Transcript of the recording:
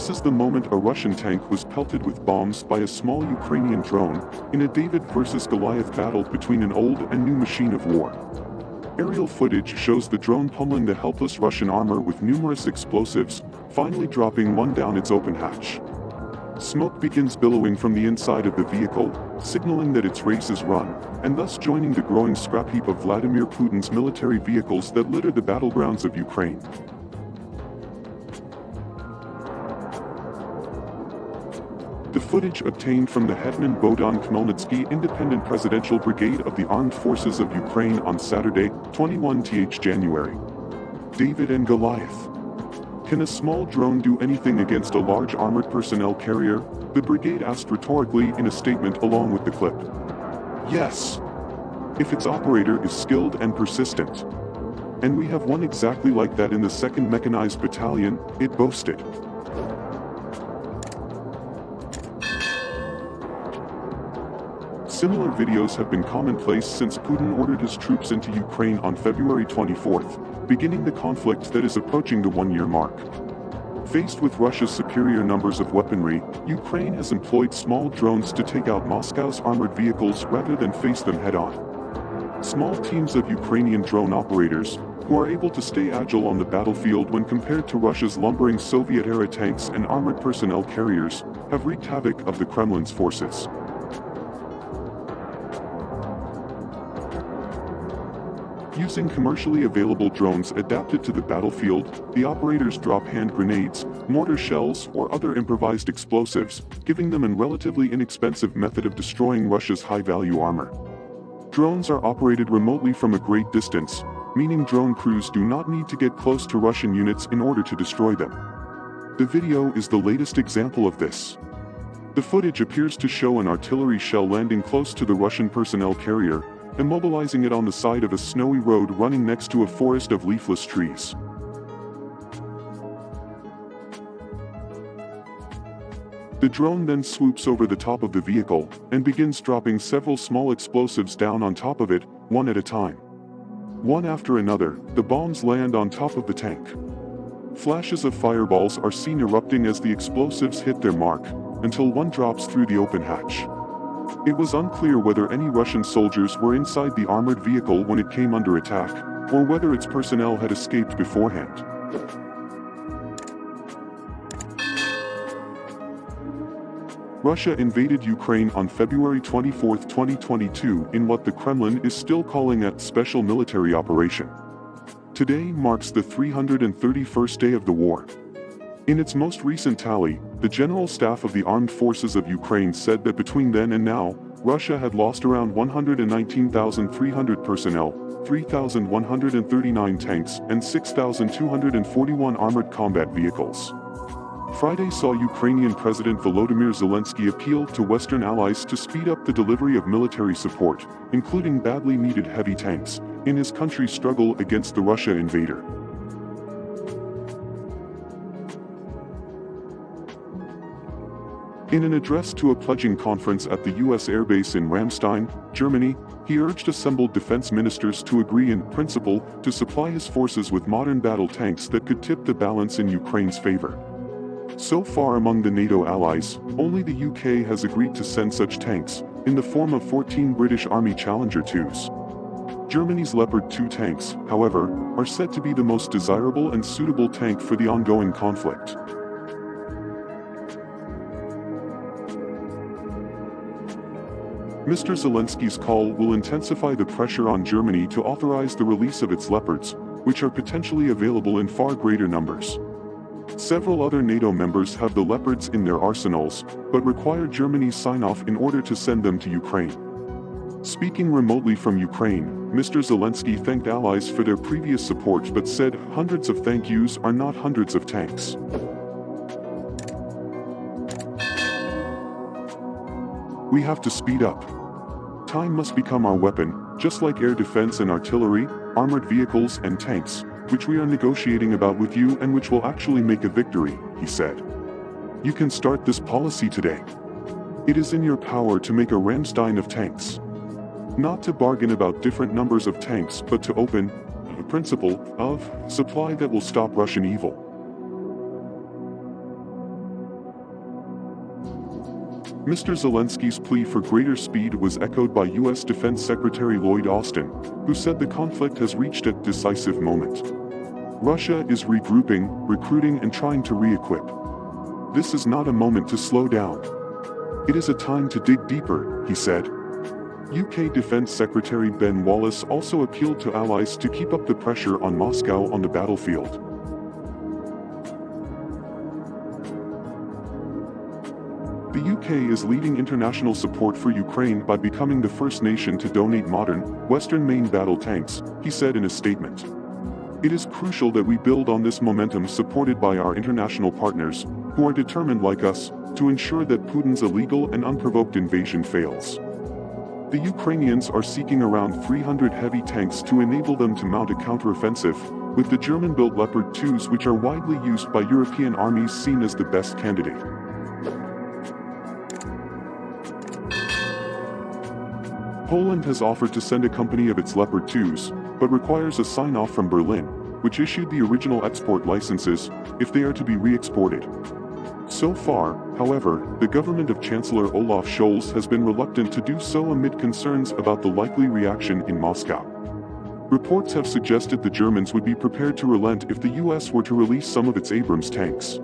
This is the moment a Russian tank was pelted with bombs by a small Ukrainian drone in a David versus Goliath battle between an old and new machine of war. Aerial footage shows the drone pummeling the helpless Russian armor with numerous explosives, finally dropping one down its open hatch. Smoke begins billowing from the inside of the vehicle, signaling that its race is run, and thus joining the growing scrap heap of Vladimir Putin's military vehicles that litter the battlegrounds of Ukraine. The footage obtained from the Hetman Bogdan Khmelnytsky Independent Presidential Brigade of the Armed Forces of Ukraine on Saturday, 21th January. David and Goliath. Can a small drone do anything against a large armored personnel carrier? The brigade asked rhetorically in a statement along with the clip. Yes. If its operator is skilled and persistent. And we have one exactly like that in the 2nd Mechanized Battalion, it boasted. Similar videos have been commonplace since Putin ordered his troops into Ukraine on February 24th, beginning the conflict that is approaching the one-year mark. Faced with Russia's superior numbers of weaponry, Ukraine has employed small drones to take out Moscow's armored vehicles rather than face them head-on. Small teams of Ukrainian drone operators, who are able to stay agile on the battlefield when compared to Russia's lumbering Soviet-era tanks and armored personnel carriers, have wreaked havoc of the Kremlin's forces. Using commercially available drones adapted to the battlefield, the operators drop hand grenades, mortar shells, or other improvised explosives, giving them a relatively inexpensive method of destroying Russia's high-value armor. Drones are operated remotely from a great distance, meaning drone crews do not need to get close to Russian units in order to destroy them. The video is the latest example of this. The footage appears to show an artillery shell landing close to the Russian personnel carrier, immobilizing it on the side of a snowy road running next to a forest of leafless trees. The drone then swoops over the top of the vehicle and begins dropping several small explosives down on top of it, one at a time. One after another, the bombs land on top of the tank. Flashes of fireballs are seen erupting as the explosives hit their mark, until one drops through the open hatch. It was unclear whether any Russian soldiers were inside the armored vehicle when it came under attack, or whether its personnel had escaped beforehand. Russia invaded Ukraine on February 24, 2022 in what the Kremlin is still calling a special military operation. Today marks the 331st day of the war. In its most recent tally, the General Staff of the Armed Forces of Ukraine said that between then and now, Russia had lost around 119,300 personnel, 3,139 tanks, and 6,241 armored combat vehicles. Friday saw Ukrainian President Volodymyr Zelensky appeal to Western allies to speed up the delivery of military support, including badly needed heavy tanks, in his country's struggle against the Russian invader. In an address to a pledging conference at the U.S. airbase in Ramstein, Germany, he urged assembled defense ministers to agree in principle to supply his forces with modern battle tanks that could tip the balance in Ukraine's favor. So far among the NATO allies, only the UK has agreed to send such tanks, in the form of 14 British Army Challenger 2s. Germany's Leopard 2 tanks, however, are said to be the most desirable and suitable tank for the ongoing conflict. Mr. Zelensky's call will intensify the pressure on Germany to authorize the release of its Leopards, which are potentially available in far greater numbers. Several other NATO members have the Leopards in their arsenals, but require Germany's sign-off in order to send them to Ukraine. Speaking remotely from Ukraine, Mr. Zelensky thanked allies for their previous support but said hundreds of thank yous are not hundreds of tanks. We have to speed up. Time must become our weapon, just like air defense and artillery, armored vehicles and tanks, which we are negotiating about with you and which will actually make a victory, he said. You can start this policy today. It is in your power to make a Ramstein of tanks. Not to bargain about different numbers of tanks but to open the principle of supply that will stop Russian evil. Mr. Zelensky's plea for greater speed was echoed by U.S. Defense Secretary Lloyd Austin, who said the conflict has reached a decisive moment. Russia is regrouping, recruiting and trying to re-equip. This is not a moment to slow down. It is a time to dig deeper, he said. UK Defense Secretary Ben Wallace also appealed to allies to keep up the pressure on Moscow on the battlefield. The UK is leading international support for Ukraine by becoming the first nation to donate modern, Western-made battle tanks, he said in a statement. It is crucial that we build on this momentum supported by our international partners, who are determined like us, to ensure that Putin's illegal and unprovoked invasion fails. The Ukrainians are seeking around 300 heavy tanks to enable them to mount a counteroffensive, with the German-built Leopard 2s which are widely used by European armies seen as the best candidate. Poland has offered to send a company of its Leopard 2s, but requires a sign-off from Berlin, which issued the original export licenses, if they are to be re-exported. So far, however, the government of Chancellor Olaf Scholz has been reluctant to do so amid concerns about the likely reaction in Moscow. Reports have suggested the Germans would be prepared to relent if the US were to release some of its Abrams tanks.